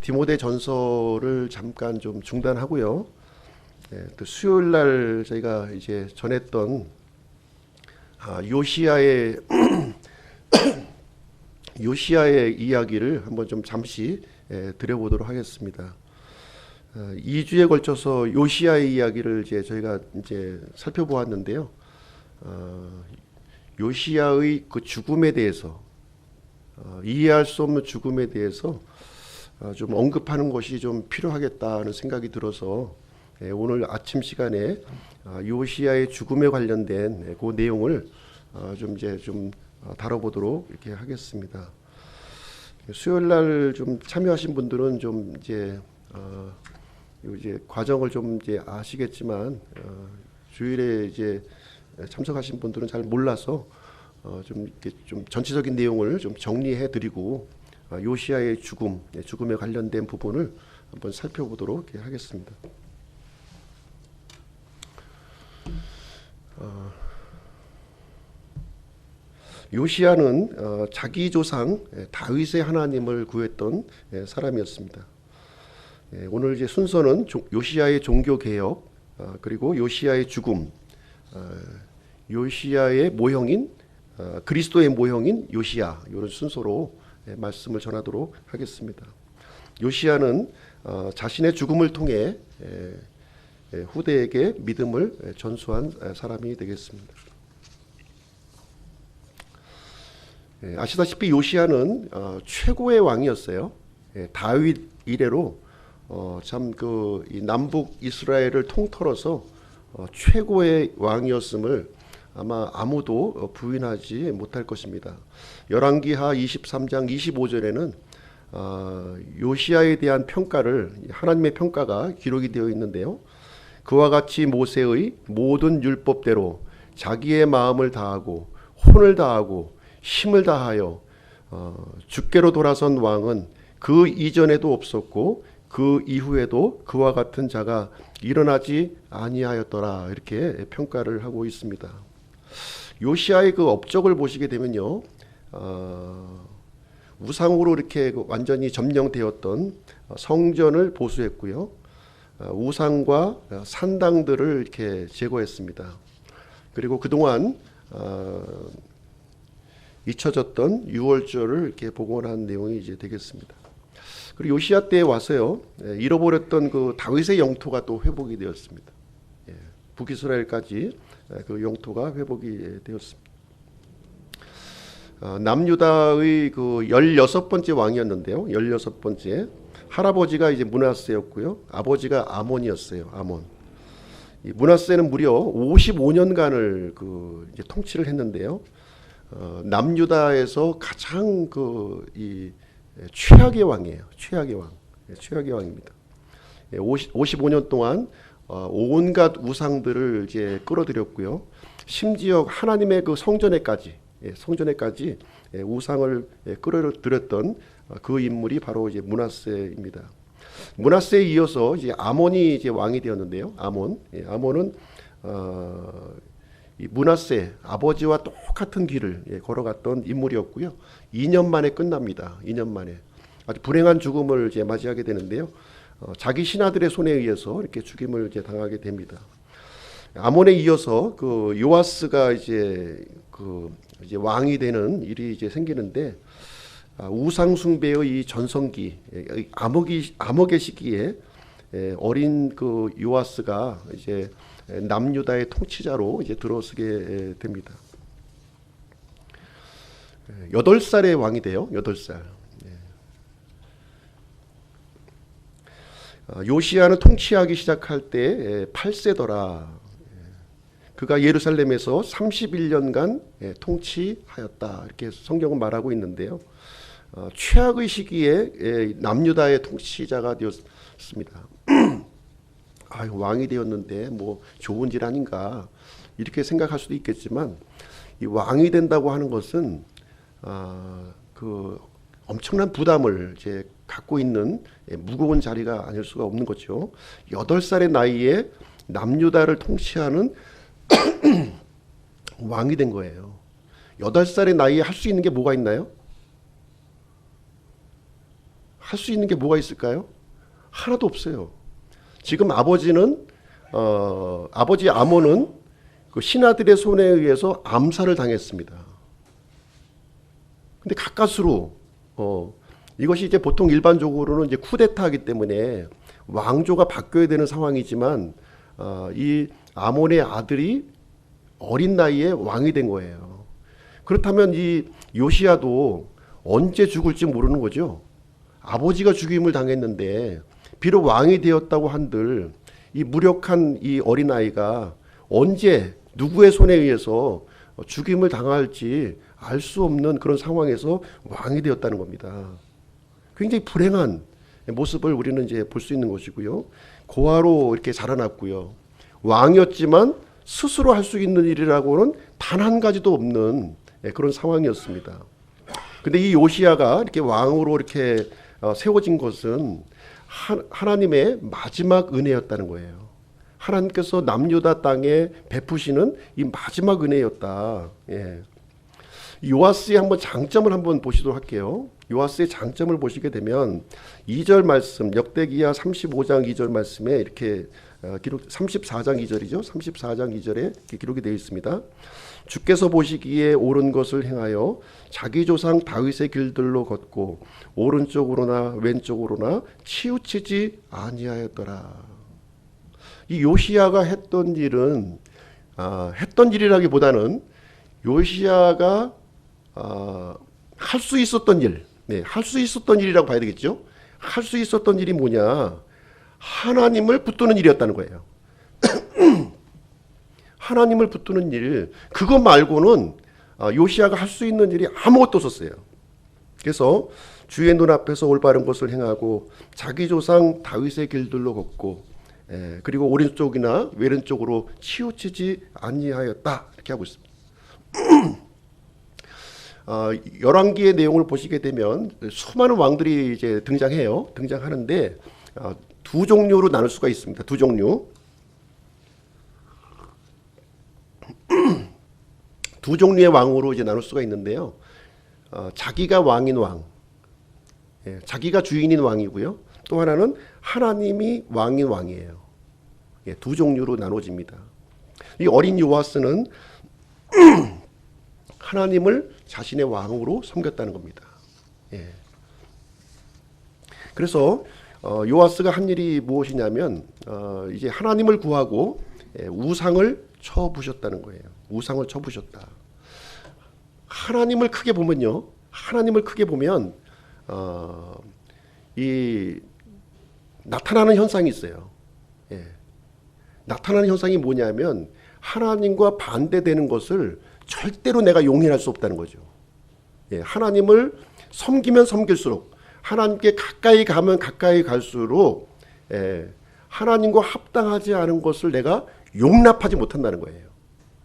디모데 전서를 잠깐 좀 중단하고요. 또 수요일 날 저희가 이제 전했던 요시야의 요시야의 이야기를 한번 좀 잠시 드려보도록 하겠습니다. 2주에 걸쳐서 요시야의 이야기를 이제 저희가 이제 살펴보았는데요. 요시야의 그 죽음에 대해서 이해할 수 없는 죽음에 대해서 좀 언급하는 것이 좀 필요하겠다는 생각이 들어서 오늘 아침 시간에 요시야의 죽음에 관련된 그 내용을 좀 이제 좀 다뤄보도록 이렇게 하겠습니다. 수요일 날 좀 참여하신 분들은 좀 이제 과정을 좀 이제 아시겠지만 주일에 이제 참석하신 분들은 잘 몰라서 좀 이렇게 좀 전체적인 내용을 좀 정리해드리고 요시야의 죽음에 관련된 부분을 한번 살펴보도록 이렇게 하겠습니다. 요시야는 자기 조상 다윗의 하나님을 구했던 사람이었습니다. 오늘 이제 순서는 요시야의 종교 개혁, 그리고 요시야의 죽음, 요시야의 모형인 그리스도의 모형인 요시야, 이런 순서로 말씀을 전하도록 하겠습니다. 요시야는 자신의 죽음을 통해 후대에게 믿음을 전수한 사람이 되겠습니다. 아시다시피 요시야는 최고의 왕이었어요. 다윗 이래로 참 그 남북 이스라엘을 통틀어서 최고의 왕이었음을 아마 아무도 부인하지 못할 것입니다. 열왕기하 23장 25절에는 요시야에 대한 평가를 하나님의 평가가 기록이 되어 있는데요. 그와 같이 모세의 모든 율법대로 자기의 마음을 다하고 혼을 다하고 힘을 다하여 주께로 돌아선 왕은 그 이전에도 없었고 그 이후에도 그와 같은 자가 일어나지 아니하였더라, 이렇게 평가를 하고 있습니다. 요시야의 그 업적을 보시게 되면요, 우상으로 이렇게 완전히 점령되었던 성전을 보수했고요, 우상과 산당들을 이렇게 제거했습니다. 그리고 그동안 잊혀졌던 유월절을 이렇게 복원한 내용이 이제 되겠습니다. 그리고 요시야 때에 와서요, 잃어버렸던 그 다윗의 영토가 또 회복이 되었습니다. 북이스라엘까지 그 영토가 회복이 되었습니다. 남유다의 그 16번째 왕이었는데요. 16번째. 할아버지가 이제 므낫세였고요. 아버지가 아몬이었어요. 아몬. 이 므낫세는 무려 55년간을 그 이제 통치를 했는데요. 남유다에서 가장 이 최악의 왕이에요. 최악의 왕. 최악의 왕입니다. 55년 동안 온갖 우상들을 이제 끌어들였고요. 심지어 하나님의 그 성전에까지 우상을 끌어들였던 그 인물이 바로 이제 므낫세입니다. 므낫세에 이어서 이제 아몬이 이제 왕이 되었는데요. 아몬은 이 므낫세 아버지와 똑같은 길을 걸어갔던 인물이었고요. 2년 만에 끝납니다. 2년 만에 아주 불행한 죽음을 이제 맞이하게 되는데요. 자기 신하들의 손에 의해서 이렇게 죽임을 이제 당하게 됩니다. 아몬에 이어서 그 요아스가 이제 이제 왕이 되는 일이 이제 생기는데, 우상 숭배의 이 전성기, 암흑의 시기에 어린 그 요아스가 이제 남유다의 통치자로 이제 들어서게 됩니다. 8살의 왕이 돼요. 8살. 요시야는 통치하기 시작할 때 8세더라. 그가 예루살렘에서 31년간 통치하였다, 이렇게 성경은 말하고 있는데요. 최악의 시기에 남유다의 통치자가 되었습니다. 왕이 되었는데 뭐 좋은 일 아닌가, 이렇게 생각할 수도 있겠지만, 이 왕이 된다고 하는 것은 그 엄청난 부담을 이제 갖고 있는 무거운 자리가 아닐 수가 없는 거죠. 8살의 나이에 남유다를 통치하는 왕이 된 거예요. 8살의 나이에 할 수 있는 게 뭐가 있나요? 할 수 있는 게 뭐가 있을까요? 하나도 없어요. 지금 아버지 아몬은 그 신하들의 손에 의해서 암살을 당했습니다. 근데 가까스로 이것이 이제 보통 일반적으로는 이제 쿠데타이기 때문에 왕조가 바뀌어야 되는 상황이지만 이 아몬의 아들이 어린 나이에 왕이 된 거예요. 그렇다면 이 요시야도 언제 죽을지 모르는 거죠. 아버지가 죽임을 당했는데 비록 왕이 되었다고 한들 이 무력한 이 어린 아이가 언제 누구의 손에 의해서 죽임을 당할지 알 수 없는 그런 상황에서 왕이 되었다는 겁니다. 굉장히 불행한 모습을 우리는 이제 볼 수 있는 것이고요. 고아로 이렇게 자라났고요. 왕이었지만 스스로 할 수 있는 일이라고는 단 한 가지도 없는 그런 상황이었습니다. 근데 이 요시야가 이렇게 왕으로 이렇게 세워진 것은 하나님의 마지막 은혜였다는 거예요. 하나님께서 남유다 땅에 베푸시는 이 마지막 은혜였다. 예. 요아스의 한번 장점을 한번 보시도록 할게요. 요아스의 장점을 보시게 되면 2절 말씀, 역대기야 35장 2절 말씀에 이렇게 기록, 34장 2절이죠. 34장 2절에 이렇게 기록이 되어 있습니다. 주께서 보시기에 옳은 것을 행하여 자기 조상 다윗의 길들로 걷고 오른쪽으로나 왼쪽으로나 치우치지 아니하였더라. 이 요시야가 했던 일은 했던 일이라기보다는 요시야가 할 수 있었던 일, 할 수 있었던 일이라고 봐야 되겠죠. 할 수 있었던 일이 뭐냐? 하나님을 붙드는 일이었다는 거예요. 하나님을 붙드는 일, 그것 말고는 요시야가 할 수 있는 일이 아무것도 없었어요. 그래서 주의 눈앞에서 올바른 것을 행하고 자기 조상 다윗의 길들로 걷고 그리고 오른쪽이나 왼쪽으로 치우치지 아니하였다 이렇게 하고 있습니다. 열왕기의 내용을 보시게 되면 수많은 왕들이 이제 등장하는데 두 종류로 나눌 수가 있습니다. 두 종류. 두 종류의 왕으로 이제 나눌 수가 있는데요. 자기가 왕인 왕, 자기가 주인인 왕이고요. 또 하나는 하나님이 왕인 왕이에요. 두 종류로 나눠집니다. 이 어린 요아스는 하나님을 자신의 왕으로 섬겼다는 겁니다. 그래서 요아스가 한 일이 무엇이냐면 이제 하나님을 구하고 우상을 쳐부셨다는 거예요. 우상을 쳐부셨다. 하나님을 크게 보면요. 하나님을 크게 보면 이 나타나는 현상이 있어요. 나타나는 현상이 뭐냐면 하나님과 반대되는 것을 절대로 내가 용인할 수 없다는 거죠. 하나님을 섬기면 섬길수록 하나님께 가까이 가면 가까이 갈수록 하나님과 합당하지 않은 것을 내가 용납하지 못한다는 거예요.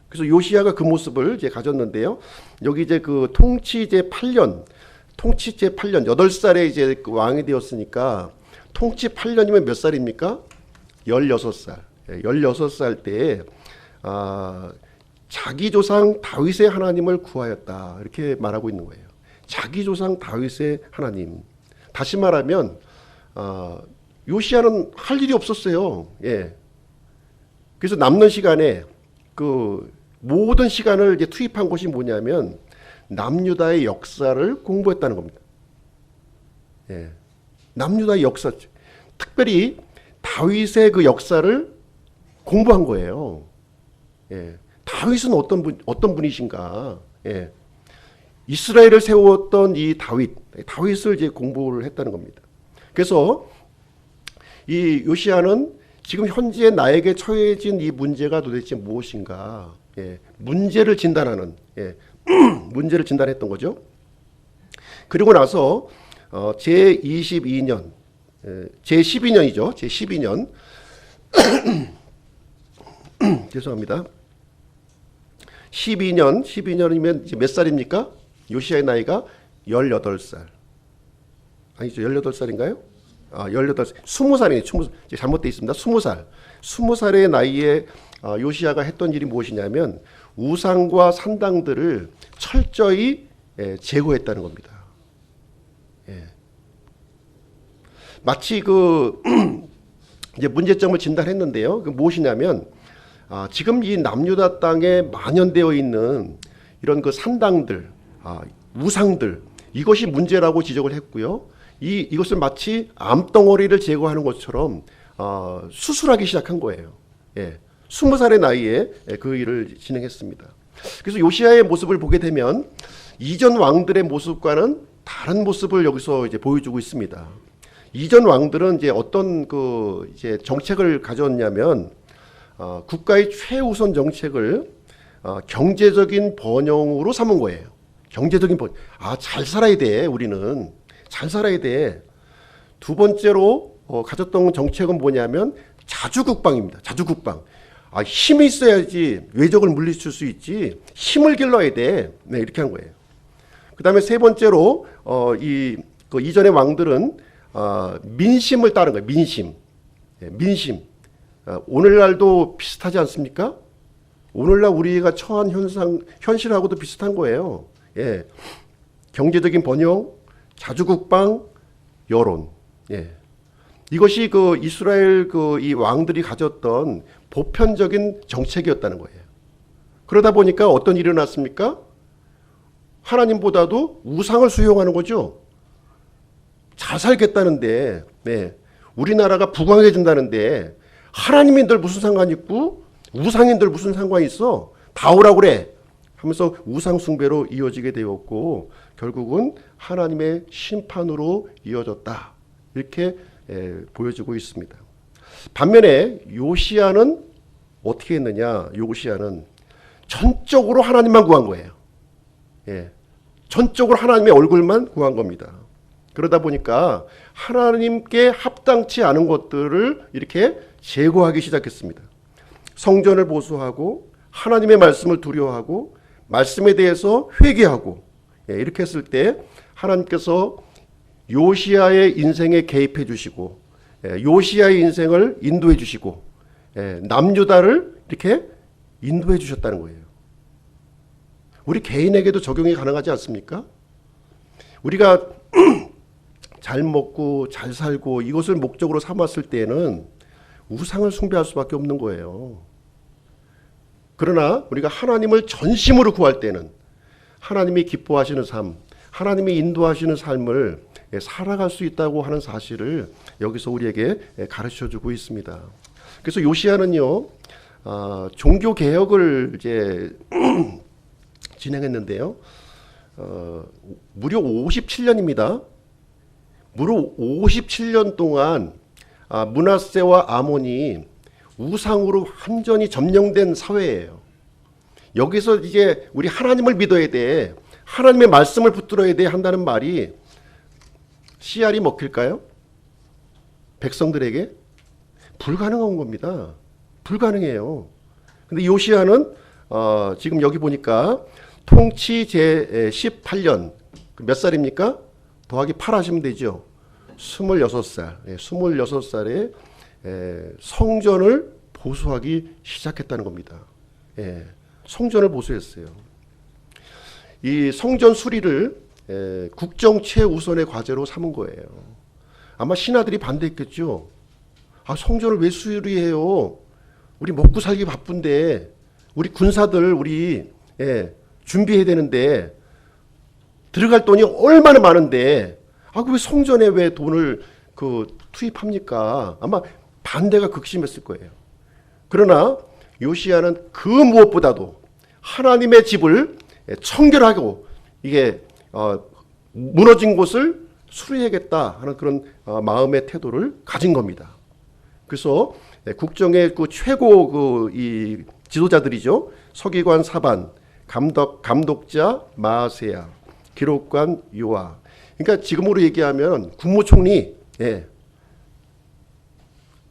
그래서 요시야가 그 모습을 이제 가졌는데요. 여기 이제 그 통치제 8년, 8살에 이제 그 왕이 되었으니까 통치 8년이면 몇 살입니까? 16살. 16살 때에 자기 조상 다윗의 하나님을 구하였다. 이렇게 말하고 있는 거예요. 자기 조상 다윗의 하나님. 다시 말하면 요시야는 할 일이 없었어요. 그래서 남는 시간에 그 모든 시간을 이제 투입한 것이 뭐냐면 남유다의 역사를 공부했다는 겁니다. 남유다의 역사, 특별히 다윗의 그 역사를 공부한 거예요. 다윗은 어떤 분이신가? 이스라엘을 세웠던 이 다윗을 이제 공부를 했다는 겁니다. 그래서 이 요시야는 지금 현재 나에게 처해진 이 문제가 도대체 무엇인가? 문제를 진단하는, 문제를 진단했던 거죠. 그리고 나서 제12년, 제12년이죠. 제12년. 죄송합니다. 12년이면 이제 몇 살입니까? 요시야의 나이가 18살. 아니죠. 18살인가요? 18살. 20살이네요. 잘못되어 있습니다. 20살. 20살의 나이에 요시야가 했던 일이 무엇이냐면 우상과 산당들을 철저히 제거했다는 겁니다. 마치 그 이제 문제점을 진단했는데요. 그 무엇이냐면 지금 이 남유다 땅에 만연되어 있는 이런 그 산당들, 우상들 이것이 문제라고 지적을 했고요. 이것을 마치 암덩어리를 제거하는 것처럼 수술하기 시작한 거예요. 예, 20살의 나이에 그 일을 진행했습니다. 그래서 요시야의 모습을 보게 되면 이전 왕들의 모습과는 다른 모습을 여기서 이제 보여주고 있습니다. 이전 왕들은 이제 어떤 그 이제 정책을 가졌냐면 국가의 최우선 정책을 경제적인 번영으로 삼은 거예요. 경제적인 번영. 잘 살아야 돼. 우리는 잘 살아야 돼. 두 번째로 가졌던 정책은 뭐냐면 자주국방입니다. 자주국방. 힘이 있어야지 외적을 물리칠 수 있지. 힘을 길러야 돼. 네, 이렇게 한 거예요. 그다음에 세 번째로 그 이전의 왕들은 민심을 따른 거예요. 민심. 예, 민심. 오늘날도 비슷하지 않습니까? 오늘날 우리가 처한 현실하고도 비슷한 거예요. 예. 경제적인 번영, 자주국방, 여론. 예. 이것이 그 이스라엘 이 왕들이 가졌던 보편적인 정책이었다는 거예요. 그러다 보니까 어떤 일이 일어났습니까? 하나님보다도 우상을 수용하는 거죠. 잘 살겠다는데, 네. 우리나라가 부강해진다는데 하나님인들 무슨 상관 있고 우상인들 무슨 상관이 있어? 다 오라고 그래 하면서 우상 숭배로 이어지게 되었고 결국은 하나님의 심판으로 이어졌다. 이렇게 보여지고 있습니다. 반면에 요시야는 어떻게 했느냐? 요시야는 전적으로 하나님만 구한 거예요. 예. 전적으로 하나님의 얼굴만 구한 겁니다. 그러다 보니까 하나님께 합당치 않은 것들을 이렇게 제거하기 시작했습니다. 성전을 보수하고 하나님의 말씀을 두려워하고 말씀에 대해서 회개하고 이렇게 했을 때 하나님께서 요시야의 인생에 개입해 주시고 요시야의 인생을 인도해 주시고 남유다를 이렇게 인도해 주셨다는 거예요. 우리 개인에게도 적용이 가능하지 않습니까? 우리가 잘 먹고 잘 살고 이것을 목적으로 삼았을 때는 우상을 숭배할 수밖에 없는 거예요. 그러나 우리가 하나님을 전심으로 구할 때는 하나님이 기뻐하시는 삶, 하나님이 인도하시는 삶을 살아갈 수 있다고 하는 사실을 여기서 우리에게 가르쳐주고 있습니다. 그래서 요시야는요, 종교 개혁을 이제 진행했는데요, 무려 57년입니다. 무려 57년 동안 므낫세와 아몬이 우상으로 완전히 점령된 사회예요. 여기서 이제 우리 하나님을 믿어야 돼, 하나님의 말씀을 붙들어야 돼 한다는 말이 씨알이 먹힐까요? 백성들에게 불가능한 겁니다. 불가능해요. 근데 요시야는 지금 여기 보니까 통치 제 18년 몇 살입니까? 더하기 8 하시면 되죠. 26살. 26살에 성전을 보수하기 시작했다는 겁니다. 성전을 보수했어요. 이 성전 수리를 국정 최우선의 과제로 삼은 거예요. 아마 신하들이 반대했겠죠. 성전을 왜 수리해요? 우리 먹고 살기 바쁜데, 우리 군사들 우리 준비해야 되는데, 들어갈 돈이 얼마나 많은데, 왜 성전에 왜 돈을 투입합니까? 아마 반대가 극심했을 거예요. 그러나 요시야는 그 무엇보다도 하나님의 집을 청결하고 이게 무너진 곳을 수리해야겠다 하는 그런 마음의 태도를 가진 겁니다. 그래서 국정의 그 최고 이 지도자들이죠. 서기관 사반, 감독자 마아세야, 기록관 요아. 그러니까 지금으로 얘기하면 국무총리,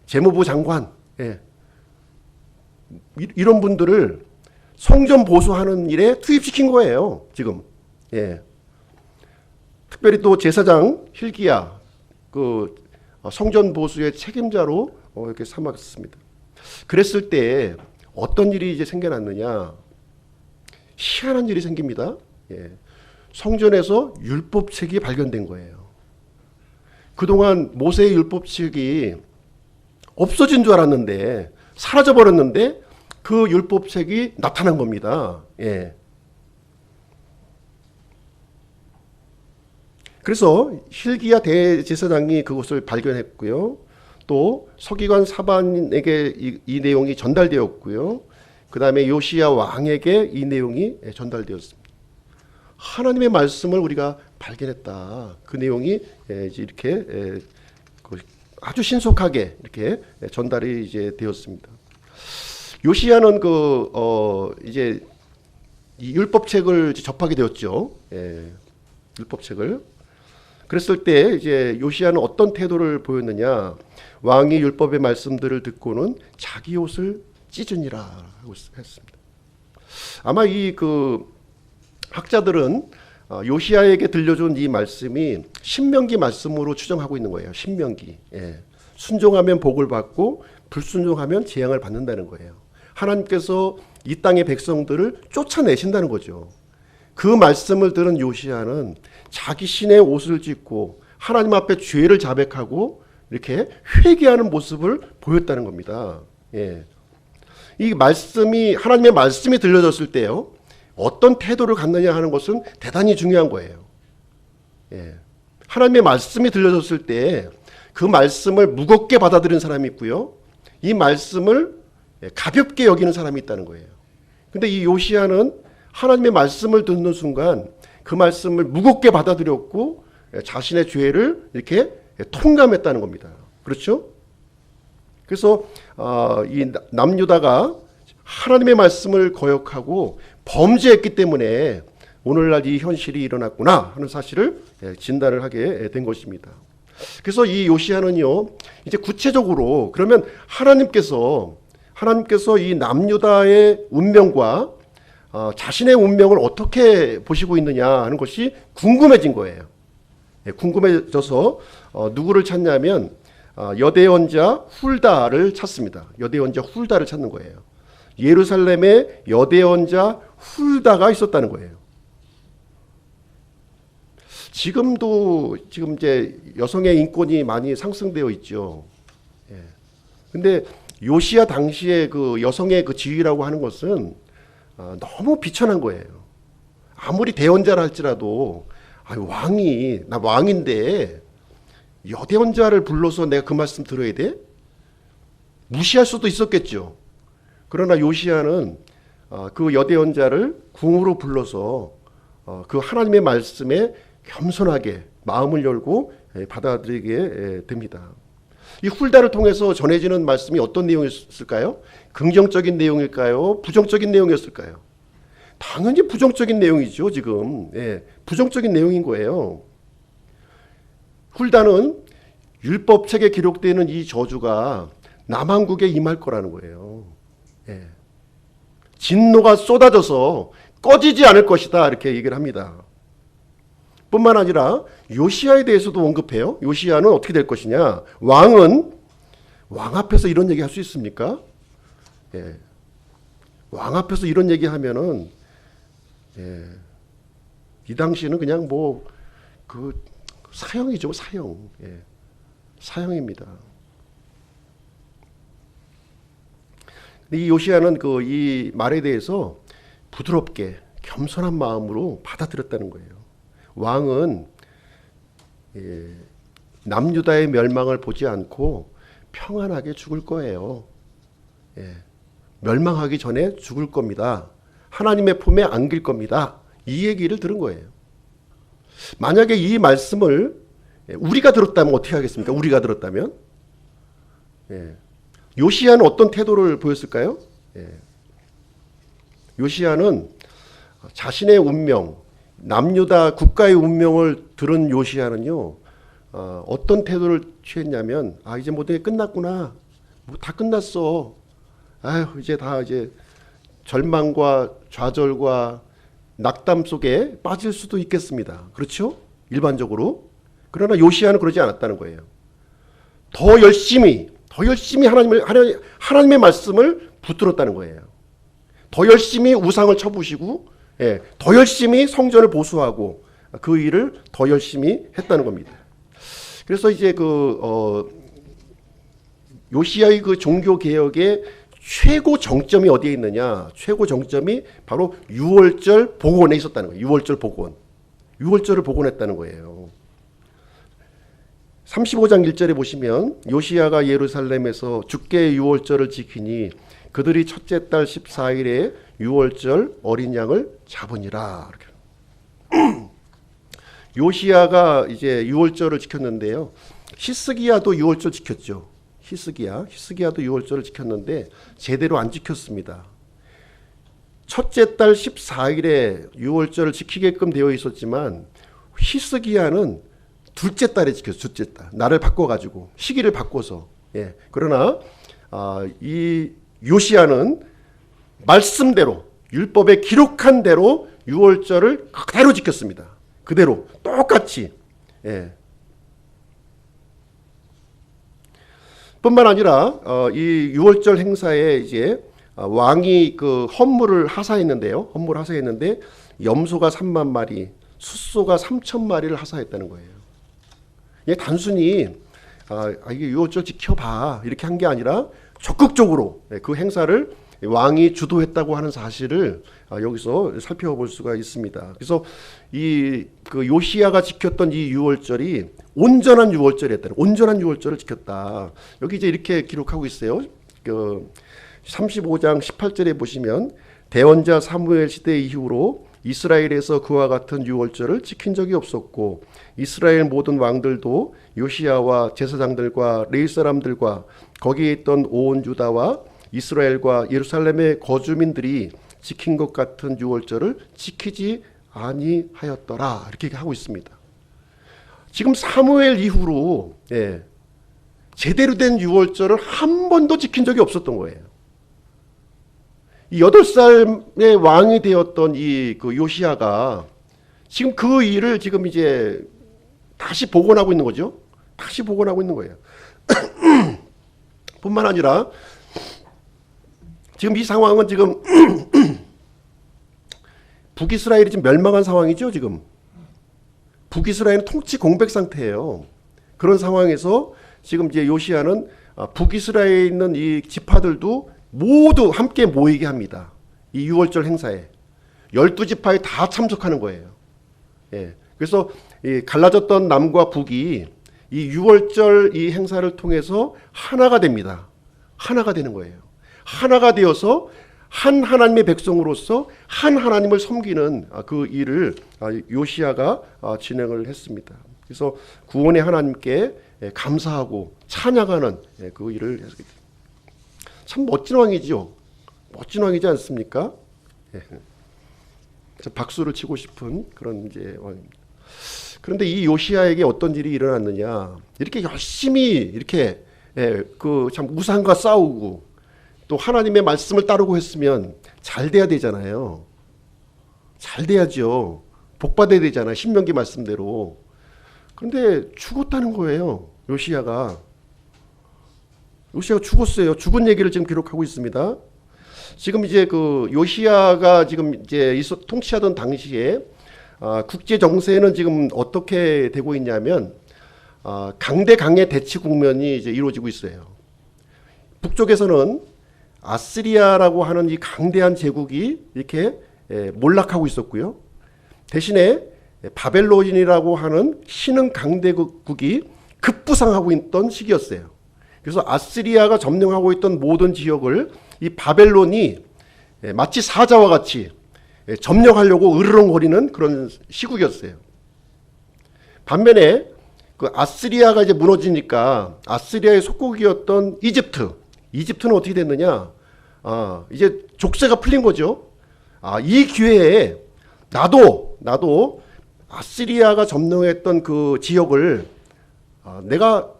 재무부 장관, 이런 분들을 성전 보수하는 일에 투입시킨 거예요. 지금. 특별히 또 제사장 hil기야 그 성전 보수의 책임자로 이렇게 삼았습니다. 그랬을 때 어떤 일이 이제 생겨났느냐? 희한한 일이 생깁니다. 성전에서 율법책이 발견된 거예요. 그동안 모세의 율법책이 없어진 줄 알았는데 사라져 버렸는데 그 율법책이 나타난 겁니다. 예. 그래서 hil기야 대제사장이 그것을 발견했고요. 또 서기관 사반에게 이 내용이 전달되었고요. 그 다음에 요시야 왕에게 이 내용이 전달되었습니다. 하나님의 말씀을 우리가 발견했다. 그 내용이 이렇게 아주 신속하게 이렇게 전달이 이제 되었습니다. 요시야는 이제 이 율법책을 접하게 되었죠. 율법책을. 그랬을 때 이제 요시야는 어떤 태도를 보였느냐? 왕이 율법의 말씀들을 듣고는 자기 옷을 찢으니라 하고 했습니다. 아마 이 학자들은 요시야에게 들려준 이 말씀이 신명기 말씀으로 추정하고 있는 거예요. 신명기. 예. 순종하면 복을 받고 불순종하면 재앙을 받는다는 거예요. 하나님께서 이 땅의 백성들을 쫓아내신다는 거죠. 그 말씀을 들은 요시야는 자기 신의 옷을 찢고 하나님 앞에 죄를 자백하고 이렇게 회개하는 모습을 보였다는 겁니다. 예. 이 말씀이 하나님의 말씀이 들려졌을 때요. 어떤 태도를 갖느냐 하는 것은 대단히 중요한 거예요. 예. 하나님의 말씀이 들려졌을 때 그 말씀을 무겁게 받아들이는 사람이 있고요. 이 말씀을 가볍게 여기는 사람이 있다는 거예요. 근데 이 요시야는 하나님의 말씀을 듣는 순간 그 말씀을 무겁게 받아들였고 자신의 죄를 이렇게 통감했다는 겁니다. 그렇죠? 그래서 이 남유다가 하나님의 말씀을 거역하고 범죄했기 때문에 오늘날 이 현실이 일어났구나 하는 사실을 진단을 하게 된 것입니다. 그래서 이 요시야는요, 이제 구체적으로 그러면 하나님께서 이 남유다의 운명과 자신의 운명을 어떻게 보시고 있느냐 하는 것이 궁금해진 거예요. 궁금해져서 누구를 찾냐면 여대언자 훌다를 찾습니다. 여대언자 훌다를 찾는 거예요. 예루살렘에 여대언자 훌다가 있었다는 거예요. 지금 이제 여성의 인권이 많이 상승되어 있죠. 근데 요시야 당시에 그 여성의 그 지위라고 하는 것은 너무 비천한 거예요. 아무리 대언자라 할지라도 나 왕인데 여대언자를 불러서 내가 그 말씀 들어야 돼? 무시할 수도 있었겠죠. 그러나 요시야는 그 여대언자를 궁으로 불러서 그 하나님의 말씀에 겸손하게 마음을 열고 받아들이게 됩니다. 이 훌다를 통해서 전해지는 말씀이 어떤 내용이었을까요? 긍정적인 내용일까요? 부정적인 내용이었을까요? 당연히 부정적인 내용이죠. 지금 부정적인 내용인 거예요. 훌다는 율법책에 기록되는 이 저주가 남한국에 임할 거라는 거예요. 진노가 쏟아져서 꺼지지 않을 것이다 이렇게 얘기를 합니다. 뿐만 아니라 요시야에 대해서도 언급해요. 요시야는 어떻게 될 것이냐? 왕 앞에서 이런 얘기 할 수 있습니까? 왕 앞에서 이런 얘기 하면은 이 당시는 그냥 사형이죠. 사형. 사형입니다. 이 요시야는 이 말에 대해서 부드럽게 겸손한 마음으로 받아들였다는 거예요. 왕은 남유다의 멸망을 보지 않고 평안하게 죽을 거예요. 멸망하기 전에 죽을 겁니다. 하나님의 품에 안길 겁니다. 이 얘기를 들은 거예요. 만약에 이 말씀을 우리가 들었다면 어떻게 하겠습니까? 우리가 들었다면 요시야는 어떤 태도를 보였을까요? 요시야는 자신의 운명, 남유다 국가의 운명을 들은 요시야는요, 어떤 태도를 취했냐면, 이제 모든 게 끝났구나. 다 끝났어. 이제 절망과 좌절과 낙담 속에 빠질 수도 있겠습니다. 그렇죠? 일반적으로. 그러나 요시야는 그러지 않았다는 거예요. 더 열심히 하나님의 말씀을 붙들었다는 거예요. 더 열심히 우상을 쳐부시고, 더 열심히 성전을 보수하고 그 일을 더 열심히 했다는 겁니다. 그래서 이제 요시야의 그 종교 개혁의 최고 정점이 어디에 있느냐? 최고 정점이 바로 유월절 복원에 있었다는 거예요. 유월절 복원. 유월절을 복원했다는 거예요. 35장 1절에 보시면 요시야가 예루살렘에서 주께 유월절을 지키니 그들이 첫째 달 14일에 유월절 어린 양을 잡으니라. 요시야가 이제 유월절을 지켰는데요. 히스기야도 유월절 지켰죠. 히스기야도 유월절을 지켰는데 제대로 안 지켰습니다. 첫째 달 14일에 유월절을 지키게끔 되어 있었지만 히스기야는 둘째 달에 지켰어요. 둘째 달. 날을 바꿔가지고 시기를 바꿔서. 예. 그러나 이 요시야는 말씀대로 율법에 기록한 대로 유월절을 그대로 지켰습니다. 그대로 똑같이. 예. 뿐만 아니라 이 유월절 행사에 이제 왕이 그 헌물을 하사했는데요. 헌물을 하사했는데 염소가 3만 마리, 숫소가 3천 마리를 하사했다는 거예요. 이게 단순히 이게 유월절 지켜봐 이렇게 한 게 아니라 적극적으로 그 행사를 왕이 주도했다고 하는 사실을 여기서 살펴볼 수가 있습니다. 그래서 그 요시야가 지켰던 이 유월절이 온전한 유월절이었다. 온전한 유월절을 지켰다. 여기 이제 이렇게 기록하고 있어요. 그 35장 18절에 보시면 대언자 사무엘 시대 이후로 이스라엘에서 그와 같은 유월절을 지킨 적이 없었고 이스라엘 모든 왕들도 요시야와 제사장들과 레위 사람들과 거기에 있던 온 유다와 이스라엘과 예루살렘의 거주민들이 지킨 것 같은 유월절을 지키지 아니하였더라. 이렇게 하고 있습니다. 지금 사무엘 이후로 제대로 된 유월절을 한 번도 지킨 적이 없었던 거예요. 이 8살의 왕이 되었던 그 요시야가 지금 그 일을 지금 이제 다시 복원하고 있는 거죠. 다시 복원하고 있는 거예요. 뿐만 아니라 지금 이 상황은 지금 북이스라엘이 지금 멸망한 상황이죠. 지금 북이스라엘은 통치 공백 상태예요. 그런 상황에서 지금 이제 요시야는 북이스라엘에 있는 이 지파들도 모두 함께 모이게 합니다. 이 유월절 행사에 12지파에 다 참석하는 거예요. 예. 그래서 이 갈라졌던 남과 북이 이 유월절 이 행사를 통해서 하나가 됩니다. 하나가 되는 거예요. 하나가 되어서 한 하나님의 백성으로서 한 하나님을 섬기는 그 일을 요시야가 진행을 했습니다. 그래서 구원의 하나님께 감사하고 찬양하는 그 일을 했습니다. 참 멋진 왕이죠. 멋진 왕이지 않습니까? 박수를 치고 싶은 그런 이제 왕입니다. 그런데 이 요시야에게 어떤 일이 일어났느냐? 이렇게 열심히 이렇게 그 참 우상과 싸우고 또 하나님의 말씀을 따르고 했으면 잘 돼야 되잖아요. 잘 돼야죠. 복 받아야 되잖아요. 신명기 말씀대로. 그런데 죽었다는 거예요. 요시야가 죽었어요. 죽은 얘기를 지금 기록하고 있습니다. 지금 이제 그 요시야가 지금 이제 통치하던 당시에 국제 정세는 지금 어떻게 되고 있냐면 강대 강의 대치 국면이 이제 이루어지고 있어요. 북쪽에서는 아스리아라고 하는 이 강대한 제국이 이렇게 몰락하고 있었고요. 대신에 바벨론이라고 하는 신흥 강대국이 급부상하고 있던 시기였어요. 그래서 아스리아가 점령하고 있던 모든 지역을 이 바벨론이 마치 사자와 같이 점령하려고 으르렁거리는 그런 시국이었어요. 반면에 그 아스리아가 이제 무너지니까 아스리아의 속국이었던 이집트는 어떻게 됐느냐? 이제 족쇄가 풀린 거죠. 이 기회에 나도 아스리아가 점령했던 그 지역을 내가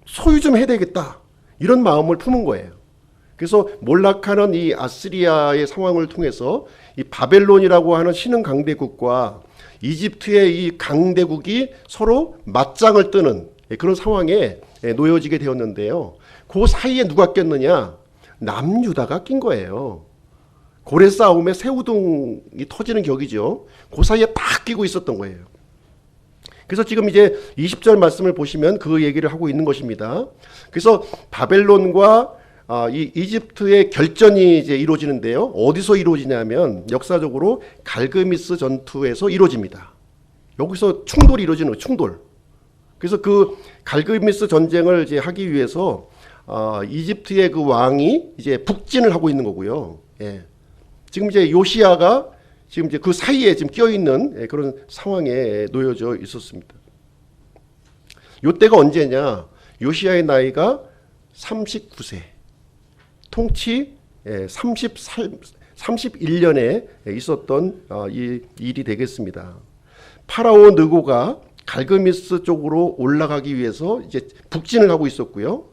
소유 좀 해야 되겠다. 이런 마음을 품은 거예요. 그래서 몰락하는 이 아스리아의 상황을 통해서 이 바벨론이라고 하는 신흥 강대국과 이집트의 이 강대국이 서로 맞짱을 뜨는 그런 상황에 놓여지게 되었는데요. 그 사이에 누가 꼈느냐? 남유다가 낀 거예요. 고래 싸움에 새우등이 터지는 격이죠. 그 사이에 딱 끼고 있었던 거예요. 그래서 지금 이제 20절 말씀을 보시면 그 얘기를 하고 있는 것입니다. 그래서 바벨론과 이 이집트의 결전이 이제 이루어지는데요. 어디서 이루어지냐면 역사적으로 갈그미스 전투에서 이루어집니다. 여기서 충돌이 이루어지는 거예요. 충돌. 그래서 그 갈그미스 전쟁을 이제 하기 위해서 이집트의 그 왕이 이제 북진을 하고 있는 거고요. 예. 지금 이제 요시야가 지금 이제 그 사이에 지금 끼어 있는 그런 상황에 놓여져 있었습니다. 요때가 언제냐? 요시야의 나이가 39세. 통치 31년에 있었던 이 일이 되겠습니다. 파라오 느고가 갈그미스 쪽으로 올라가기 위해서 이제 북진을 하고 있었고요.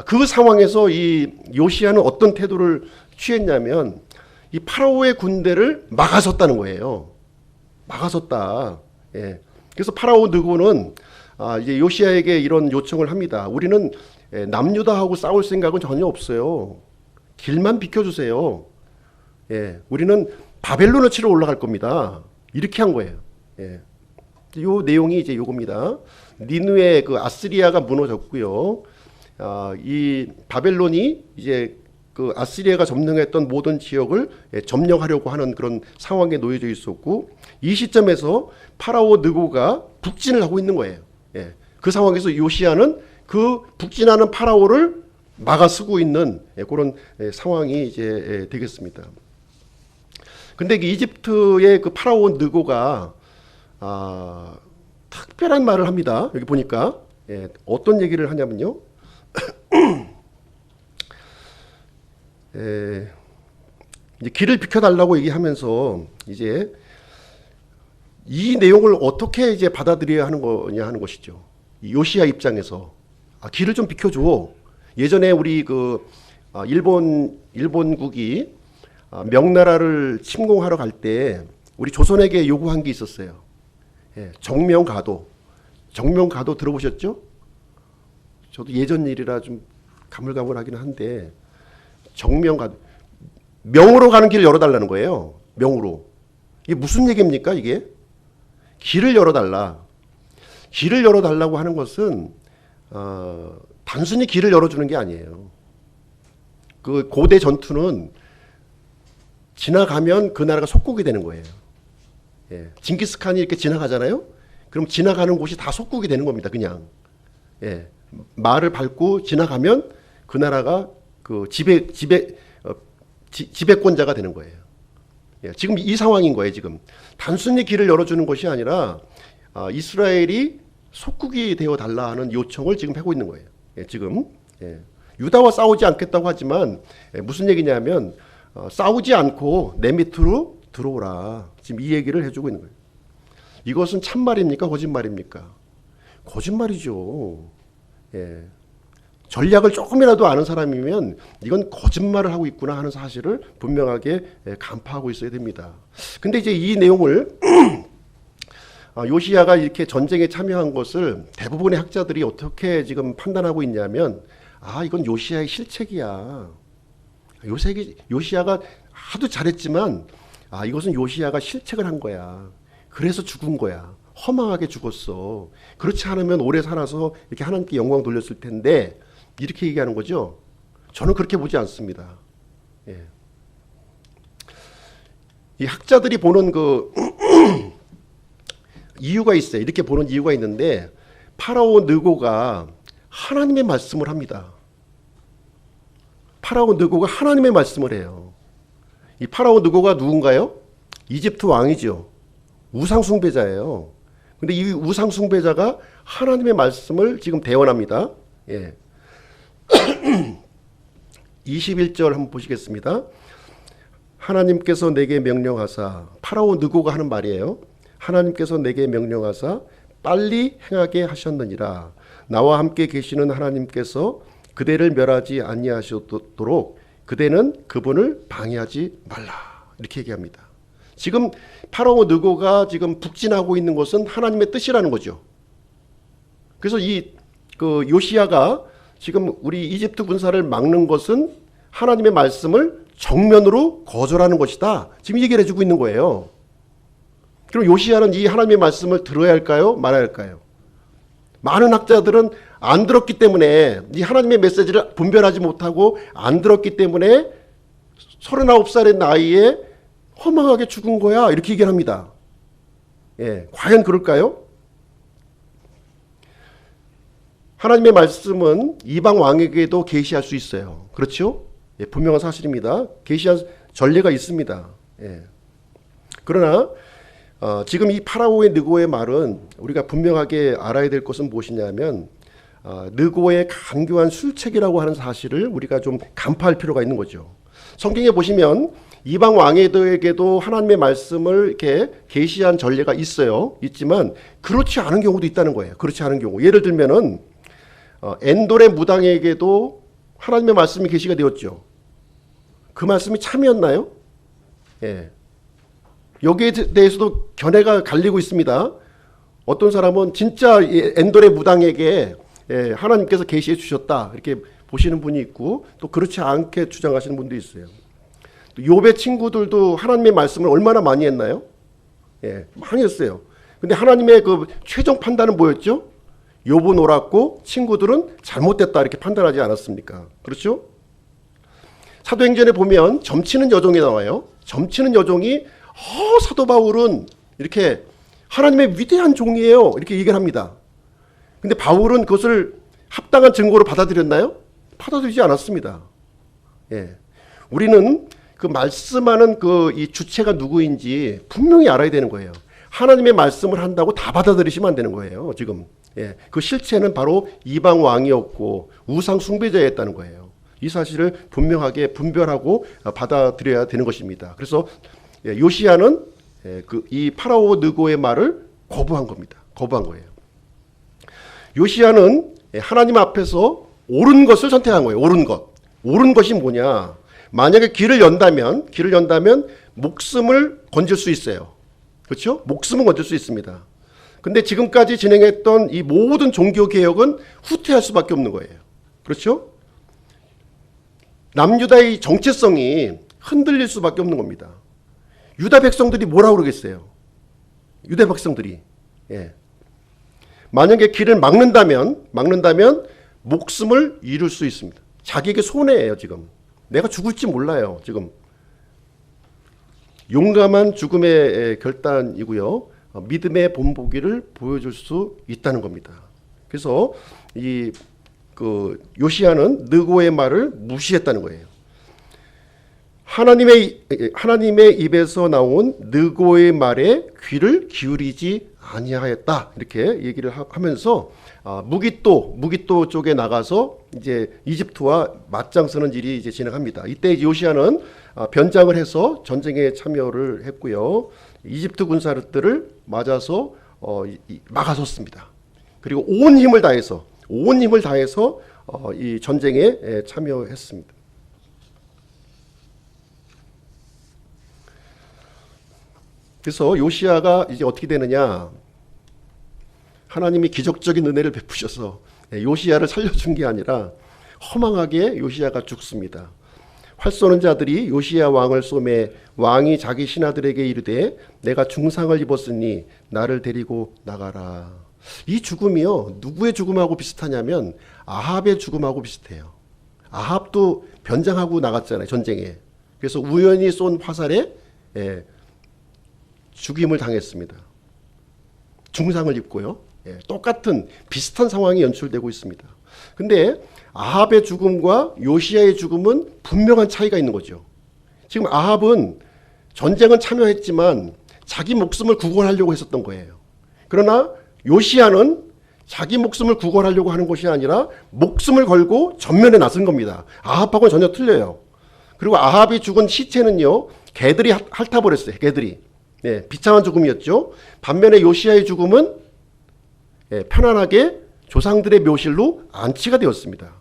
그 상황에서 이 요시야는 어떤 태도를 취했냐면 이 파라오의 군대를 막아섰다는 거예요. 막아섰다. 예. 그래서 파라오 느고는 이제 요시야에게 이런 요청을 합니다. 우리는 남유다하고 싸울 생각은 전혀 없어요. 길만 비켜주세요. 예. 우리는 바벨론을 치러 올라갈 겁니다. 이렇게 한 거예요. 예. 요 내용이 이제 요겁니다. 니느웨 그 아스리아가 무너졌고요. 이 바벨론이 이제 그 아스리아가 점령했던 모든 지역을 점령하려고 하는 그런 상황에 놓여져 있었고, 이 시점에서 파라오 느고가 북진을 하고 있는 거예요. 예. 그 상황에서 요시야는 그 북진하는 파라오를 막아서고 있는 그런 상황이 이제 되겠습니다. 근데 이집트의 그 파라오 느고가 특별한 말을 합니다. 여기 보니까 어떤 얘기를 하냐면요. 이제 길을 비켜달라고 얘기하면서 이제 이 내용을 어떻게 이제 받아들여야 하는 거냐 하는 것이죠. 요시야 입장에서 길을 좀 비켜줘. 예전에 우리 그 일본국이 명나라를 침공하러 갈 때 우리 조선에게 요구한 게 있었어요. 정명가도. 정명가도 들어보셨죠? 저도 예전 일이라 좀 가물가물하긴 한데 정명가도, 명으로 가는 길을 열어달라는 거예요. 명으로. 이게 무슨 얘기입니까? 이게 길을 열어달라. 길을 열어달라고 하는 것은 단순히 길을 열어주는 게 아니에요. 그 고대 전투는 지나가면 그 나라가 속국이 되는 거예요. 예. 징기스칸이 이렇게 지나가잖아요. 그럼 지나가는 곳이 다 속국이 되는 겁니다. 그냥 말을 밟고 지나가면 그 나라가 그 지배권자가 되는 거예요. 예. 지금 이 상황인 거예요. 지금 단순히 길을 열어주는 것이 아니라 이스라엘이 속국이 되어 달라 하는 요청을 지금 하고 있는 거예요. 지금 유다와 싸우지 않겠다고 하지만 무슨 얘기냐면 싸우지 않고 내 밑으로 들어오라. 지금 이 얘기를 해주고 있는 거예요. 이것은 참말입니까? 거짓말입니까? 거짓말이죠. 전략을 조금이라도 아는 사람이면 이건 거짓말을 하고 있구나 하는 사실을 분명하게 간파하고 있어야 됩니다. 근데 이제 이 내용을 요시야가 이렇게 전쟁에 참여한 것을 대부분의 학자들이 어떻게 지금 판단하고 있냐면 이건 요시야의 실책이야. 요시야가 하도 잘했지만 이것은 요시야가 실책을 한 거야. 그래서 죽은 거야. 허망하게 죽었어. 그렇지 않으면 오래 살아서 이렇게 하나님께 영광 돌렸을 텐데 이렇게 얘기하는 거죠. 저는 그렇게 보지 않습니다. 이 학자들이 보는 그 이유가 있어요. 이렇게 보는 이유가 있는데 파라오 느고가 하나님의 말씀을 합니다. 파라오 느고가 하나님의 말씀을 해요. 이 파라오 느고가 누군가요? 이집트 왕이죠. 우상 숭배자예요. 근데 이 우상 숭배자가 하나님의 말씀을 지금 대언합니다. 21절 한번 보시겠습니다. 하나님께서 내게 명령하사, 파라오 느고가 하는 말이에요. 하나님께서 내게 명령하사 빨리 행하게 하셨느니라. 나와 함께 계시는 하나님께서 그대를 멸하지 아니하시도록 그대는 그분을 방해하지 말라. 이렇게 얘기합니다. 지금 파라오 느고가 지금 북진하고 있는 것은 하나님의 뜻이라는 거죠. 그래서 그 요시야가 지금 우리 이집트 군사를 막는 것은 하나님의 말씀을 정면으로 거절하는 것이다. 지금 얘기를 해주고 있는 거예요. 그럼 요시야는 이 하나님의 말씀을 들어야 할까요? 말아야 할까요? 많은 학자들은 안 들었기 때문에, 이 하나님의 메시지를 분별하지 못하고 안 들었기 때문에 39살의 나이에 허망하게 죽은 거야, 이렇게 얘기를 합니다. 예, 과연 그럴까요? 하나님의 말씀은 이방 왕에게도 계시할 수 있어요. 그렇죠? 예, 분명한 사실입니다. 계시한 전례가 있습니다. 예. 그러나 지금 이 파라오의 느고의 말은 우리가 분명하게 알아야 될 것은 무엇이냐면, 느고의 간교한 술책이라고 하는 사실을 우리가 좀 간파할 필요가 있는 거죠. 성경에 보시면 이방 왕에게도 하나님의 말씀을 이렇게 계시한 전례가 있지만 그렇지 않은 경우도 있다는 거예요. 그렇지 않은 경우, 예를 들면은 엔돌의 무당에게도 하나님의 말씀이 계시가 되었죠. 그 말씀이 참이었나요? 예. 여기에 대해서도 견해가 갈리고 있습니다. 어떤 사람은 진짜 엔돌의 무당에게 하나님께서 계시해 주셨다, 이렇게 보시는 분이 있고, 또 그렇지 않게 주장하시는 분도 있어요. 또 욥의 친구들도 하나님의 말씀을 얼마나 많이 했나요? 예, 많이 했어요. 근데 하나님의 그 최종 판단은 뭐였죠? 욥은 옳았고 친구들은 잘못됐다, 이렇게 판단하지 않았습니까? 그렇죠? 사도행전에 보면 점치는 여종이 나와요. 점치는 여종이 사도 바울은 이렇게 하나님의 위대한 종이에요, 이렇게 얘기를 합니다. 근데 바울은 그것을 합당한 증거로 받아들였나요? 받아들이지 않았습니다. 예. 우리는 그 말씀하는 이 주체가 누구인지 분명히 알아야 되는 거예요. 하나님의 말씀을 한다고 다 받아들이시면 안 되는 거예요, 지금. 예. 그 실체는 바로 이방 왕이었고 우상 숭배자였다는 거예요. 이 사실을 분명하게 분별하고 받아들여야 되는 것입니다. 그래서 요시야는 이 파라오 느고의 말을 거부한 겁니다. 거부한 거예요. 요시야는 하나님 앞에서 옳은 것을 선택한 거예요. 옳은 것. 옳은 것이 뭐냐? 만약에 길을 연다면 목숨을 건질 수 있어요. 그렇죠? 목숨은 건질 수 있습니다. 근데 지금까지 진행했던 이 모든 종교 개혁은 후퇴할 수밖에 없는 거예요. 그렇죠? 남유다의 정체성이 흔들릴 수밖에 없는 겁니다. 유다 백성들이 뭐라고 그러겠어요? 유다 백성들이. 예. 만약에 길을 막는다면 목숨을 잃을 수 있습니다. 자기에게 손해예요, 지금. 내가 죽을지 몰라요, 지금. 용감한 죽음의 결단이고요. 믿음의 본보기를 보여줄 수 있다는 겁니다. 그래서 요시야는 느고의 말을 무시했다는 거예요. 하나님의 입에서 나온 느고의 말에 귀를 기울이지 아니하였다, 이렇게 얘기를 하면서 무기또 쪽에 나가서 이제 이집트와 맞짱 서는 일이 이제 진행합니다. 이때 요시야는 변장을 해서 전쟁에 참여를 했고요. 이집트 군사들을 맞아서 막아섰습니다. 그리고 온 힘을 다해서 이 전쟁에 참여했습니다. 그래서 요시야가 이제 어떻게 되느냐? 하나님이 기적적인 은혜를 베푸셔서 요시야를 살려준 게 아니라 허망하게 요시야가 죽습니다. 활 쏘는 자들이 요시야 왕을 쏘매 왕이 자기 신하들에게 이르되 내가 중상을 입었으니 나를 데리고 나가라. 이 죽음이요, 누구의 죽음하고 비슷하냐면 아합의 죽음하고 비슷해요. 아합도 변장하고 나갔잖아요, 전쟁에. 그래서 우연히 쏜 화살에 죽임을 당했습니다. 중상을 입고요. 똑같은 비슷한 상황이 연출되고 있습니다. 근데 아합의 죽음과 요시야의 죽음은 분명한 차이가 있는 거죠. 지금 아합은 전쟁은 참여했지만 자기 목숨을 구걸하려고 했었던 거예요. 그러나 요시야는 자기 목숨을 구걸하려고 하는 것이 아니라 목숨을 걸고 전면에 나선 겁니다. 아합하고는 전혀 틀려요. 그리고 아합이 죽은 시체는요, 개들이 핥아버렸어요. 개들이. 비참한 죽음이었죠. 반면에 요시야의 죽음은 편안하게 조상들의 묘실로 안치가 되었습니다.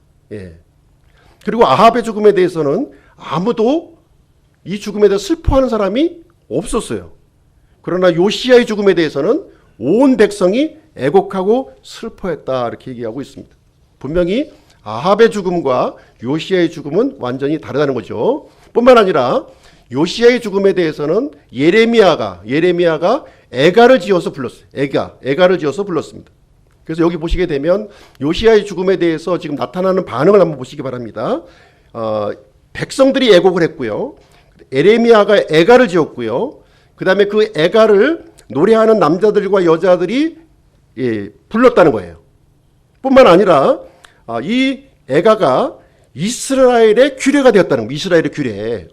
그리고 아합의 죽음에 대해서는 아무도 이 죽음에 대해 슬퍼하는 사람이 없었어요. 그러나 요시야의 죽음에 대해서는 온 백성이 애곡하고 슬퍼했다, 이렇게 얘기하고 있습니다. 분명히 아합의 죽음과 요시야의 죽음은 완전히 다르다는 거죠. 뿐만 아니라 요시야의 죽음에 대해서는 예레미야가 애가를 지어서 불렀어요. 애가를 지어서 불렀습니다. 그래서 여기 보시게 되면 요시야의 죽음에 대해서 지금 나타나는 반응을 한번 보시기 바랍니다. 백성들이 애곡을 했고요. 에레미야가 애가를 지었고요. 그 다음에 그 애가를 노래하는 남자들과 여자들이 불렀다는 거예요. 뿐만 아니라 이 애가가 이스라엘의 규례가 되었다는 거예요. 이스라엘의 규례.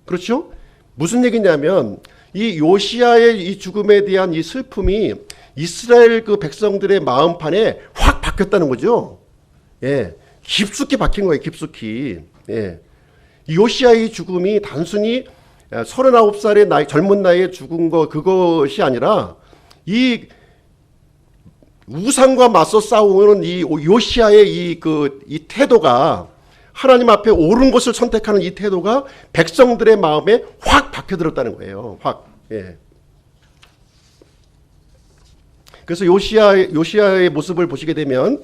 그렇죠? 무슨 얘기냐면 이 요시야의 이 죽음에 대한 이 슬픔이 이스라엘 그 백성들의 마음판에 확 박혔다는 거죠. 예, 깊숙이 박힌 거예요. 깊숙이. 예. 요시야의 죽음이 단순히 39살의 나이, 젊은 나이에 죽은 거 그것이 아니라 이 우상과 맞서 싸우는 이 요시야의 이 태도가 하나님 앞에 옳은 것을 선택하는 이 태도가 백성들의 마음에 확 박혀들었다는 거예요. 확. 예. 그래서 요시야의 모습을 보시게 되면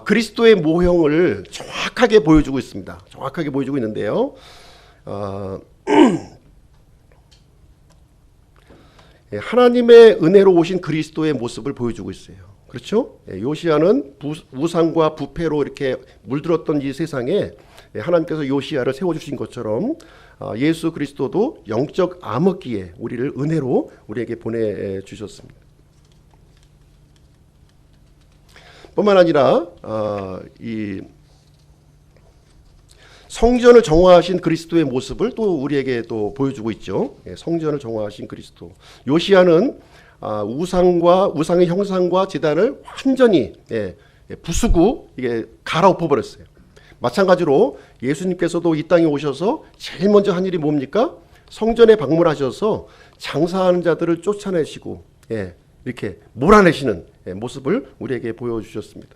그리스도의 모형을 정확하게 보여주고 있습니다. 정확하게 보여주고 있는데요. 하나님의 은혜로 오신 그리스도의 모습을 보여주고 있어요. 그렇죠? 요시야는 우상과 부패로 이렇게 물들었던 이 세상에 하나님께서 요시야를 세워주신 것처럼 예수 그리스도도 영적 암흑기에 우리를 은혜로 우리에게 보내주셨습니다. 뿐만 아니라 이 성전을 정화하신 그리스도의 모습을 또 우리에게 또 보여주고 있죠. 성전을 정화하신 그리스도. 요시야는 우상의 형상과 제단을 완전히 부수고 이게 갈아엎어 버렸어요. 마찬가지로 예수님께서도 이 땅에 오셔서 제일 먼저 한 일이 뭡니까? 성전에 방문하셔서 장사하는 자들을 쫓아내시고 이렇게 몰아내시는 모습을 우리에게 보여주셨습니다.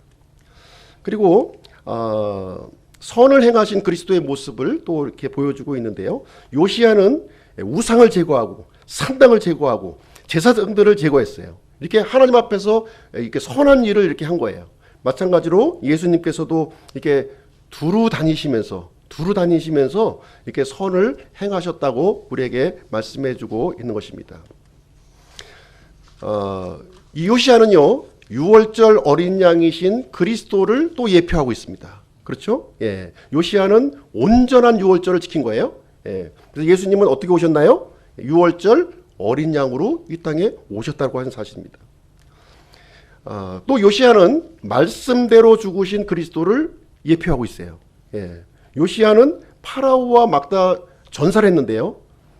그리고 선을 행하신 그리스도의 모습을 또 이렇게 보여주고 있는데요. 요시야는 우상을 제거하고 산당을 제거하고 제사장들을 제거했어요. 이렇게 하나님 앞에서 이렇게 선한 일을 이렇게 한 거예요. 마찬가지로 예수님께서도 이렇게 두루 다니시면서 이렇게 선을 행하셨다고 우리에게 말씀해주고 있는 것입니다. 이 요시야는요, 6월절 어린 양이신 그리스도를 또 예표하고 있습니다. 그렇죠? 예. 요시야는 온전한 6월절을 지킨 거예요. 예. 그래서 예수님은 어떻게 오셨나요? 6월절 어린 양으로 이 땅에 오셨다고 하는 사실입니다. 또 요시야는 말씀대로 죽으신 그리스도를 예표하고 있어요. 예. 요시야는 파라오와 막다 전사를 했는데요.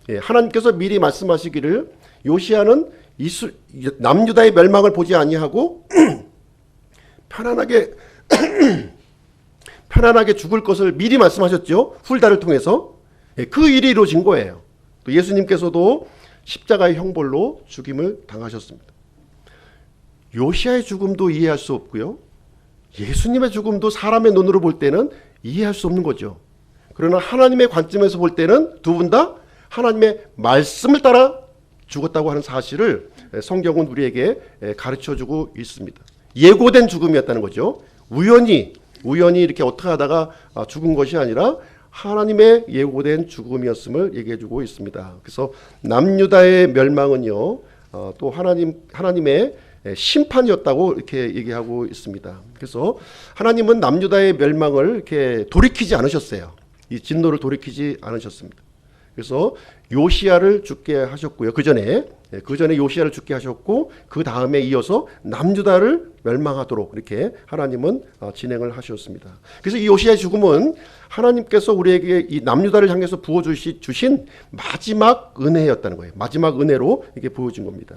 예. 하나님께서 미리 말씀하시기를 요시야는 남유다의 멸망을 보지 아니하고 편안하게 죽을 것을 미리 말씀하셨죠. 훌다를 통해서. 그 일이 이루어진 거예요. 또 예수님께서도 십자가의 형벌로 죽임을 당하셨습니다. 요시야의 죽음도 이해할 수 없고요. 예수님의 죽음도 사람의 눈으로 볼 때는 이해할 수 없는 거죠. 그러나 하나님의 관점에서 볼 때는 두 분 다 하나님의 말씀을 따라 죽었다고 하는 사실을 성경은 우리에게 가르쳐주고 있습니다. 예고된 죽음이었다는 거죠. 우연히 이렇게 어떻게 하다가 죽은 것이 아니라 하나님의 예고된 죽음이었음을 얘기해주고 있습니다. 그래서 남유다의 멸망은요, 또 하나님의 심판이었다고 이렇게 얘기하고 있습니다. 그래서 하나님은 남유다의 멸망을 이렇게 돌이키지 않으셨어요. 이 진노를 돌이키지 않으셨습니다. 그래서 요시야를 죽게 하셨고요. 그 전에 요시야를 죽게 하셨고 그 다음에 이어서 남유다를 멸망하도록 이렇게 하나님은 진행을 하셨습니다. 그래서 이 요시야의 죽음은 하나님께서 우리에게 이 남유다를 향해서 부어주신 마지막 은혜였다는 거예요. 마지막 은혜로 이게 보여진 겁니다.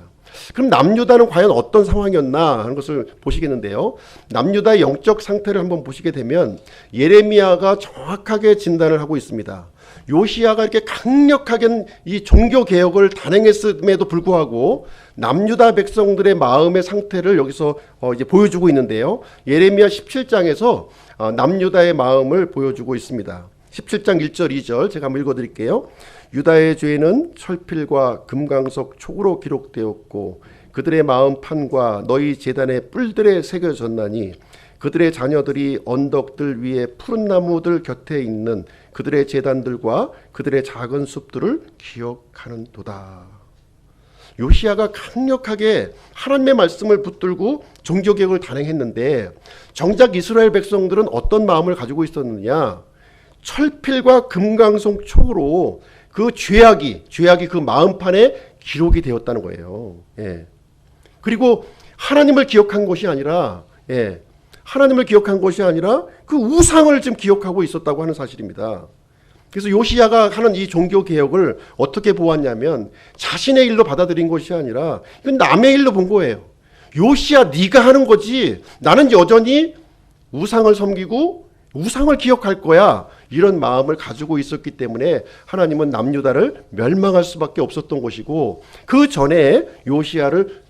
그럼 남유다는 과연 어떤 상황이었나 하는 것을 보시겠는데요. 남유다의 영적 상태를 한번 보시게 되면 예레미야가 정확하게 진단을 하고 있습니다. 요시야가 이렇게 강력하게 이 종교 개혁을 단행했음에도 불구하고 남유다 백성들의 마음의 상태를 여기서 이제 보여주고 있는데요. 예레미야 17장에서 남유다의 마음을 보여주고 있습니다. 17장 1절 2절 제가 한번 읽어드릴게요. 유다의 죄는 철필과 금강석 촉으로 기록되었고 그들의 마음판과 너희 제단의 뿔들에 새겨졌나니 그들의 자녀들이 언덕들 위에 푸른 나무들 곁에 있는 그들의 제단들과 그들의 작은 숲들을 기억하는도다. 요시야가 강력하게 하나님의 말씀을 붙들고 종교개혁을 단행했는데 정작 이스라엘 백성들은 어떤 마음을 가지고 있었느냐? 철필과 금강송 촉으로 그 죄악이 그 마음판에 기록이 되었다는 거예요. 예. 그리고 하나님을 기억한 것이 아니라, 하나님을 기억한 것이 아니라 그 우상을 지금 기억하고 있었다고 하는 사실입니다. 그래서 요시야가 하는 이 종교 개혁을 어떻게 보았냐면 자신의 일로 받아들인 것이 아니라 이건 남의 일로 본 거예요. 요시야, 네가 하는 거지. 나는 여전히 우상을 섬기고 우상을 기억할 거야. 이런 마음을 가지고 있었기 때문에 하나님은 남유다를 멸망할 수밖에 없었던 것이고, 그 전에 요시야를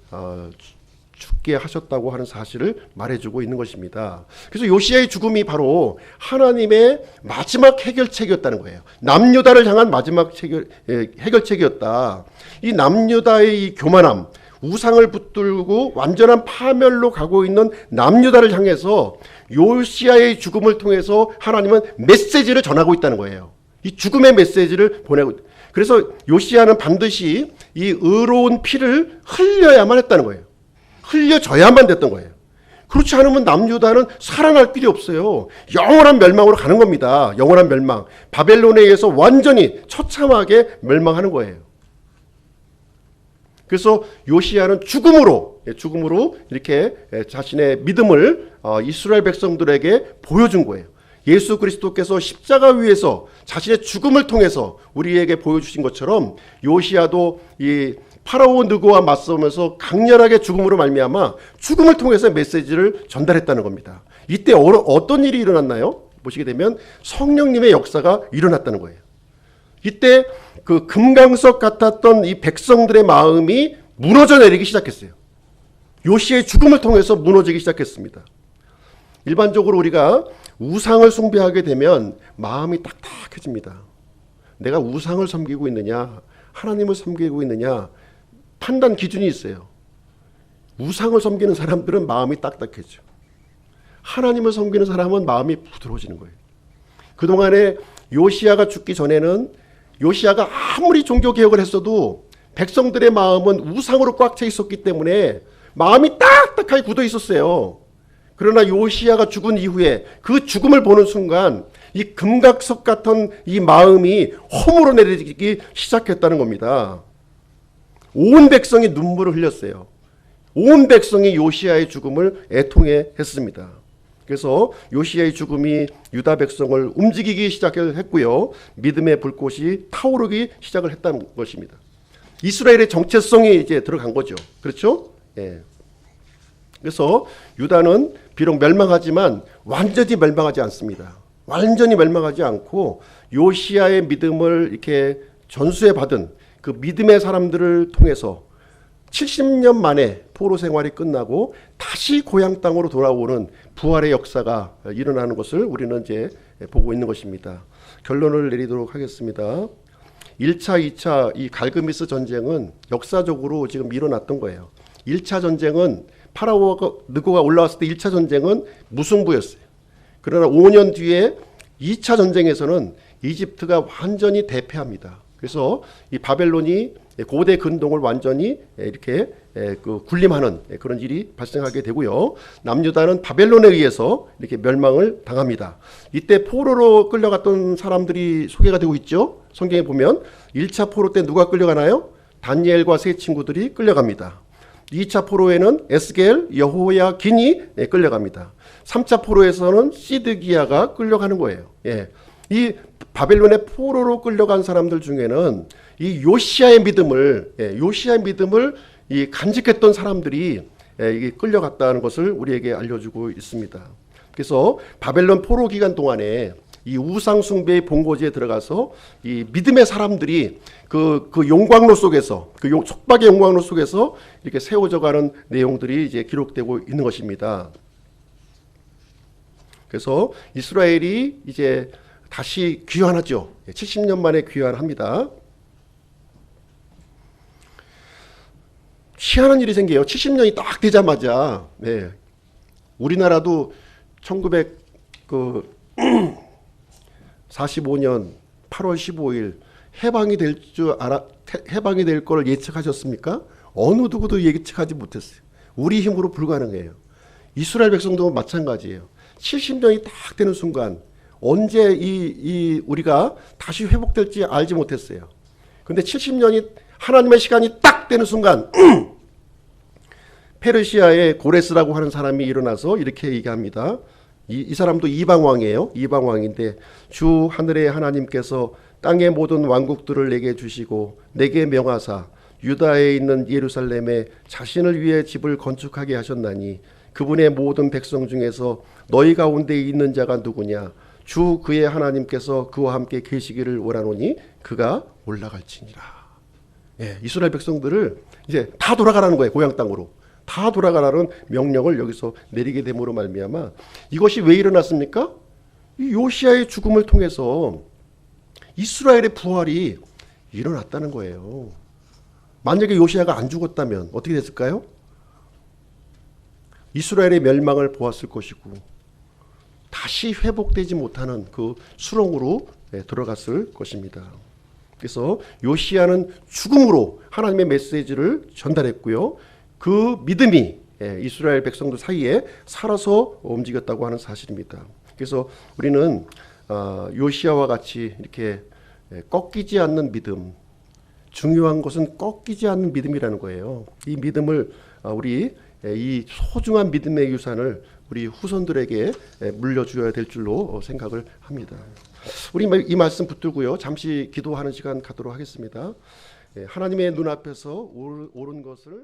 죽게 하셨다고 하는 사실을 말해주고 있는 것입니다. 그래서 요시야의 죽음이 바로 하나님의 마지막 해결책이었다는 거예요. 남유다를 향한 마지막 해결책이었다. 이 남유다의 이 교만함, 우상을 붙들고 완전한 파멸로 가고 있는 남유다를 향해서 요시야의 죽음을 통해서 하나님은 메시지를 전하고 있다는 거예요. 이 죽음의 메시지를 보내고, 그래서 요시야는 반드시 이 의로운 피를 흘려야만 했다는 거예요. 흘려져야만 됐던 거예요. 그렇지 않으면 남유다는 살아날 길이 없어요. 영원한 멸망으로 가는 겁니다. 영원한 멸망. 바벨론에 의해서 완전히 처참하게 멸망하는 거예요. 그래서 요시야는 죽음으로 이렇게 자신의 믿음을 이스라엘 백성들에게 보여준 거예요. 예수 그리스도께서 십자가 위에서 자신의 죽음을 통해서 우리에게 보여주신 것처럼 요시야도 이 파라오 느고와 맞서면서 강렬하게 죽음으로 말미암아 죽음을 통해서 메시지를 전달했다는 겁니다. 이때 어떤 일이 일어났나요? 보시게 되면 성령님의 역사가 일어났다는 거예요. 이때 그 금강석 같았던 이 백성들의 마음이 무너져 내리기 시작했어요. 요시야의 죽음을 통해서 무너지기 시작했습니다. 일반적으로 우리가 우상을 숭배하게 되면 마음이 딱딱해집니다. 내가 우상을 섬기고 있느냐, 하나님을 섬기고 있느냐, 판단 기준이 있어요. 우상을 섬기는 사람들은 마음이 딱딱해져. 하나님을 섬기는 사람은 마음이 부드러워지는 거예요. 그동안에 요시야가 죽기 전에는 요시야가 아무리 종교개혁을 했어도 백성들의 마음은 우상으로 꽉 차 있었기 때문에 마음이 딱딱하게 굳어 있었어요. 그러나 요시야가 죽은 이후에 그 죽음을 보는 순간 이 금각석 같은 이 마음이 홈으로 내리기 시작했다는 겁니다. 온 백성이 눈물을 흘렸어요. 온 백성이 요시야의 죽음을 애통해 했습니다. 그래서 요시야의 죽음이 유다 백성을 움직이기 시작했고요. 믿음의 불꽃이 타오르기 시작을 했다는 것입니다. 이스라엘의 정체성이 이제 들어간 거죠. 그렇죠? 예. 그래서 유다는 비록 멸망하지만 완전히 멸망하지 않습니다. 완전히 멸망하지 않고 요시야의 믿음을 이렇게 전수해 받은 그 믿음의 사람들을 통해서 70년 만에 포로 생활이 끝나고 다시 고향 땅으로 돌아오는 부활의 역사가 일어나는 것을 우리는 이제 보고 있는 것입니다. 결론을 내리도록 하겠습니다. 1차, 2차 이 갈그미스 전쟁은 역사적으로 지금 일어났던 거예요. 1차 전쟁은 파라오 느고가 올라왔을 때 1차 전쟁은 무승부였어요. 그러나 5년 뒤에 2차 전쟁에서는 이집트가 완전히 대패합니다. 그래서 이 바벨론이 고대 근동을 완전히 이렇게 군림하는 그런 일이 발생하게 되고요. 남유다는 바벨론에 의해서 이렇게 멸망을 당합니다. 이때 포로로 끌려갔던 사람들이 소개가 되고 있죠. 성경에 보면 1차 포로 때 누가 끌려가나요? 다니엘과 세 친구들이 끌려갑니다. 2차 포로에는 에스겔, 여호야긴이 끌려갑니다. 3차 포로에서는 시드기야가 끌려가는 거예요. 예. 이 바벨론의 포로로 끌려간 사람들 중에는 이 요시야의 믿음을 이 간직했던 사람들이 이게 끌려갔다는 것을 우리에게 알려주고 있습니다. 그래서 바벨론 포로 기간 동안에 이 우상 숭배의 본고지에 들어가서 이 믿음의 사람들이 그 용광로 속에서 촉박의 용광로 속에서 이렇게 세워져가는 내용들이 이제 기록되고 있는 것입니다. 그래서 이스라엘이 이제 다시 귀환하죠. 70년 만에 귀환합니다. 희한한 일이 생겨요. 70년이 딱 되자마자 우리나라도 1945년 8월 15일 해방이 될 걸 예측하셨습니까? 어느 누구도 예측하지 못했어요. 우리 힘으로 불가능해요. 이스라엘 백성도 마찬가지예요. 70년이 딱 되는 순간 언제 우리가 다시 회복될지 알지 못했어요. 근데 70년이 하나님의 시간이 딱 되는 순간 페르시아의 고레스라고 하는 사람이 일어나서 이렇게 얘기합니다. 이 사람도 이방왕이에요. 이방왕인데 주 하늘의 하나님께서 땅의 모든 왕국들을 내게 주시고 내게 명하사 유다에 있는 예루살렘에 자신을 위해 집을 건축하게 하셨나니 그분의 모든 백성 중에서 너희 가운데 있는 자가 누구냐? 주 그의 하나님께서 그와 함께 계시기를 원하노니 그가 올라갈지니라. 예, 이스라엘 백성들을 이제 다 돌아가라는 거예요. 고향 땅으로. 다 돌아가라는 명령을 여기서 내리게 됨으로 말미암아 이것이 왜 일어났습니까? 이 요시야의 죽음을 통해서 이스라엘의 부활이 일어났다는 거예요. 만약에 요시야가 안 죽었다면 어떻게 됐을까요? 이스라엘의 멸망을 보았을 것이고 다시 회복되지 못하는 그 수렁으로 들어갔을 것입니다. 그래서 요시야는 죽음으로 하나님의 메시지를 전달했고요. 그 믿음이 이스라엘 백성들 사이에 살아서 움직였다고 하는 사실입니다. 그래서 우리는 요시야와 같이 이렇게 꺾이지 않는 믿음, 중요한 것은 꺾이지 않는 믿음이라는 거예요. 이 믿음을 우리 이 소중한 믿음의 유산을 우리 후손들에게 물려주어야 될 줄로 생각을 합니다. 우리 이 말씀 붙들고요. 잠시 기도하는 시간 갖도록 하겠습니다. 하나님의 눈앞에서 옳은 것을